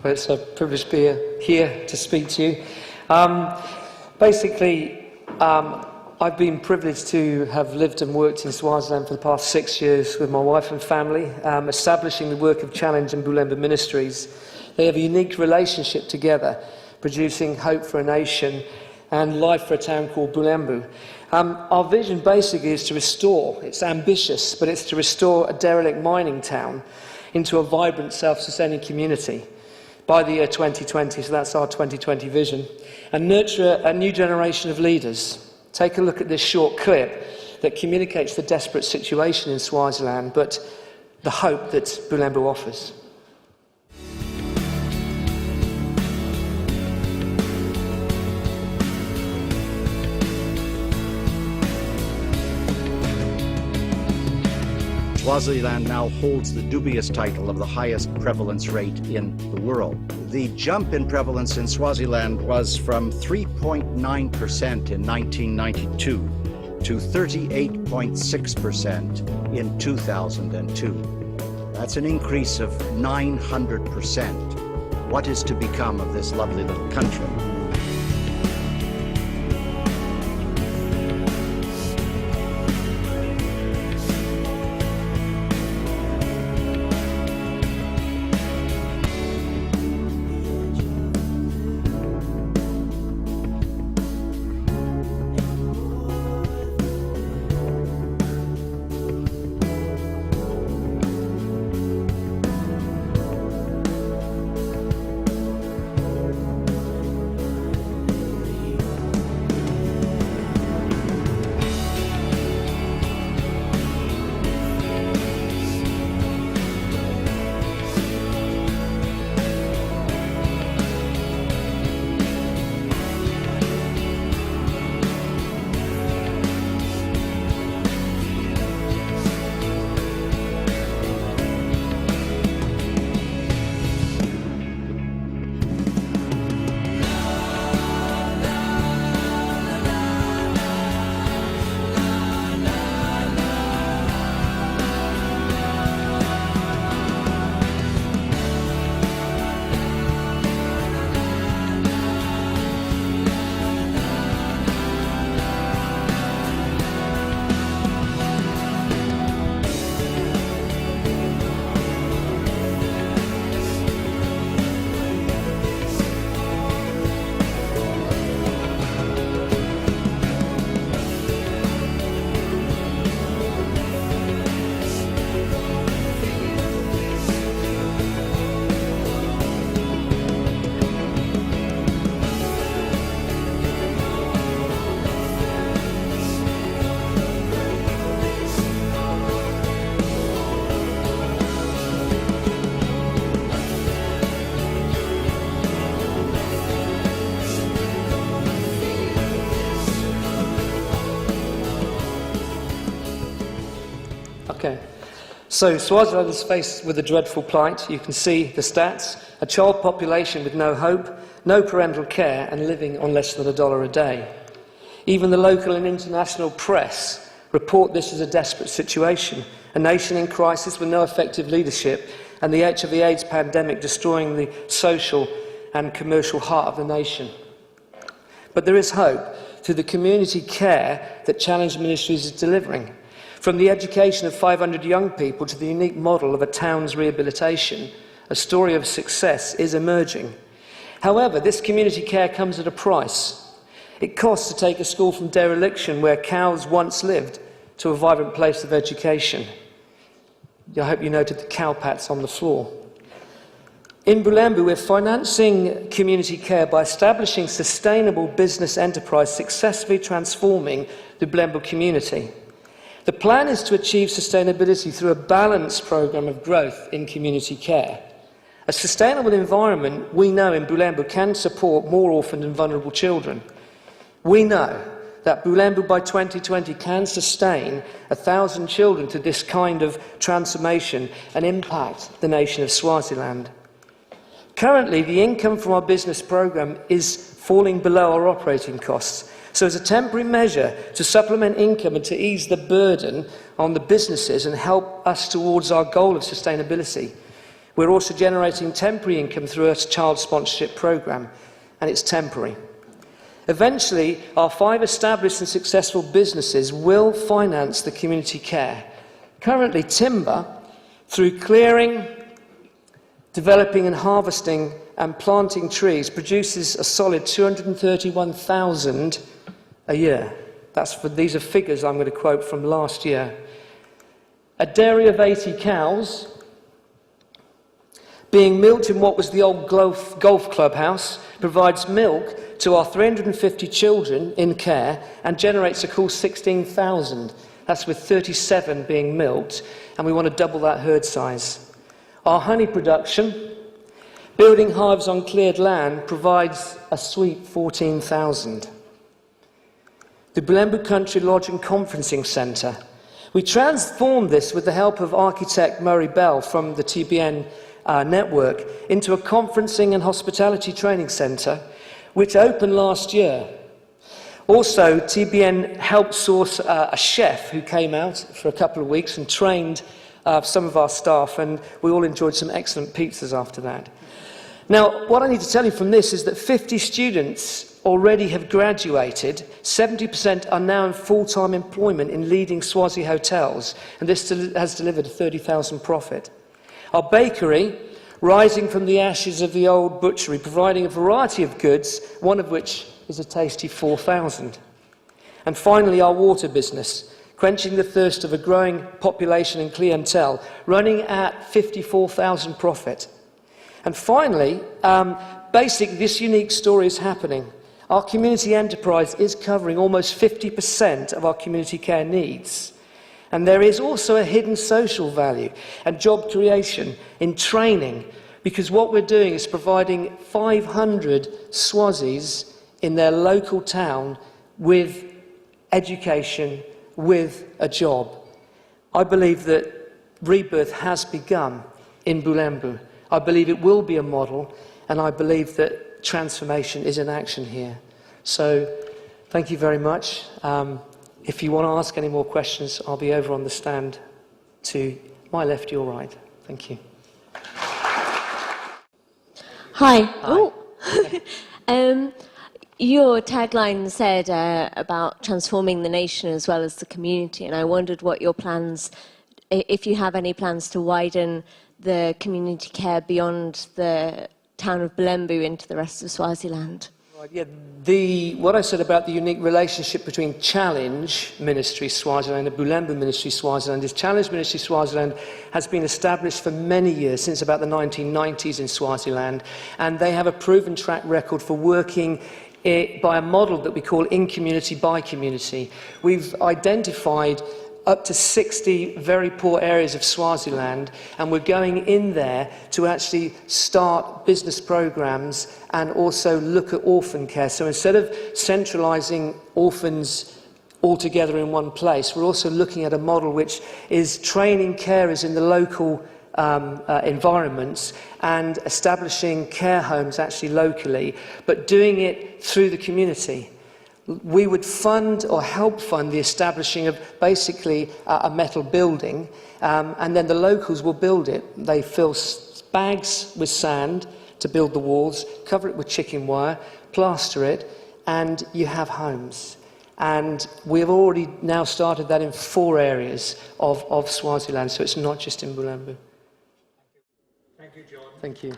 Well, it's a privilege to be here to speak to you. I've been privileged to have lived and worked in Swaziland for the past 6 years with my wife and family, establishing the work of Challenge and Bulembu Ministries. They have a unique relationship together, producing hope for a nation and life for a town called Bulembu. Our vision basically is to restore, it's ambitious, but it's to restore a derelict mining town into a vibrant, self-sustaining community by the year 2020, so that's our 2020 vision, and nurture a new generation of leaders. Take a look at this short clip that communicates the desperate situation in Swaziland, but the hope that Bulembu offers. Swaziland now holds the dubious title of the highest prevalence rate in the world. The jump in prevalence in Swaziland was from 3.9% in 1992 to 38.6% in 2002. That's an increase of 900%. What is to become of this lovely little country? Okay, so Swaziland is faced with a dreadful plight. You can see the stats: a child population with no hope, no parental care, and living on less than $1 a day. Even the local and international press report this as a desperate situation, a nation in crisis with no effective leadership, and the HIV/AIDS pandemic destroying the social and commercial heart of the nation. But there is hope through the community care that Challenge Ministries is delivering. From the education of 500 young people to the unique model of a town's rehabilitation, a story of success is emerging. However, this community care comes at a price. It costs to take a school from dereliction where cows once lived to a vibrant place of education. I hope you noted the cow pats on the floor. In Bulembu, we're financing community care by establishing sustainable business enterprise, successfully transforming the Bulembu community. The plan is to achieve sustainability through a balanced programme of growth in community care. A sustainable environment, we know, in Bulembu can support more orphaned and vulnerable children. We know that Bulembu by 2020 can sustain 1,000 children to this kind of transformation and impact the nation of Swaziland. Currently, the income from our business programme is falling below our operating costs. So as a temporary measure to supplement income and to ease the burden on the businesses and help us towards our goal of sustainability, We're also generating temporary income through a child sponsorship programme, and it's temporary. Eventually, our 5 established and successful businesses will finance the community care. Currently, timber, through clearing, developing and harvesting and planting trees, produces a solid 231,000 a year. These are figures I'm going to quote from last year. A dairy of 80 cows being milked in what was the old golf clubhouse provides milk to our 350 children in care and generates a cool 16,000. That's with 37 being milked, and we want to double that herd size. Our honey production, building hives on cleared land, provides a sweet 14,000. The Bulembu Country Lodge and Conferencing Centre. We transformed this with the help of architect Murray Bell from the TBN network into a conferencing and hospitality training centre, which opened last year. Also, TBN helped source a chef who came out for a couple of weeks and trained some of our staff, and we all enjoyed some excellent pizzas after that. Now, what I need to tell you from this is that 50 students already have graduated, 70% are now in full-time employment in leading Swazi hotels, and this has delivered a 30,000 profit. Our bakery, rising from the ashes of the old butchery, providing a variety of goods, one of which is a tasty 4,000. And finally, our water business, quenching the thirst of a growing population and clientele, running at 54,000 profit. And finally, this unique story is happening. Our community enterprise is covering almost 50% of our community care needs. And there is also a hidden social value and job creation in training, because what we're doing is providing 500 Swazis in their local town with education, with a job. I believe that rebirth has begun in Bulembu. I believe it will be a model, and I believe that transformation is in action here. So, thank you very much. If you want to ask any more questions, I'll be over on the stand to my left, your right. Thank you. Hi. Oh. Your tagline said about transforming the nation as well as the community, and I wondered what your plans, if you have any plans to widen the community care beyond the town of Bulembu into the rest of Swaziland. Yeah, what I said about the unique relationship between Challenge Ministries Swaziland and Bulembu Ministries Swaziland is Challenge Ministries Swaziland has been established for many years, since about the 1990s in Swaziland, and they have a proven track record for working by a model that we call in community by community. We've identified up to 60 very poor areas of Swaziland, and we're going in there to actually start business programs and also look at orphan care. So instead of centralising orphans altogether in one place, we're also looking at a model which is training carers in the local environments and establishing care homes actually locally, but doing it through the community. We would fund or help fund the establishing of basically a metal building, and then the locals will build it. They fill bags with sand to build the walls, cover it with chicken wire, plaster it, and you have homes. And we have already now started that in 4 areas of Swaziland, so it's not just in Bulembu. Thank you, Jon. Thank you.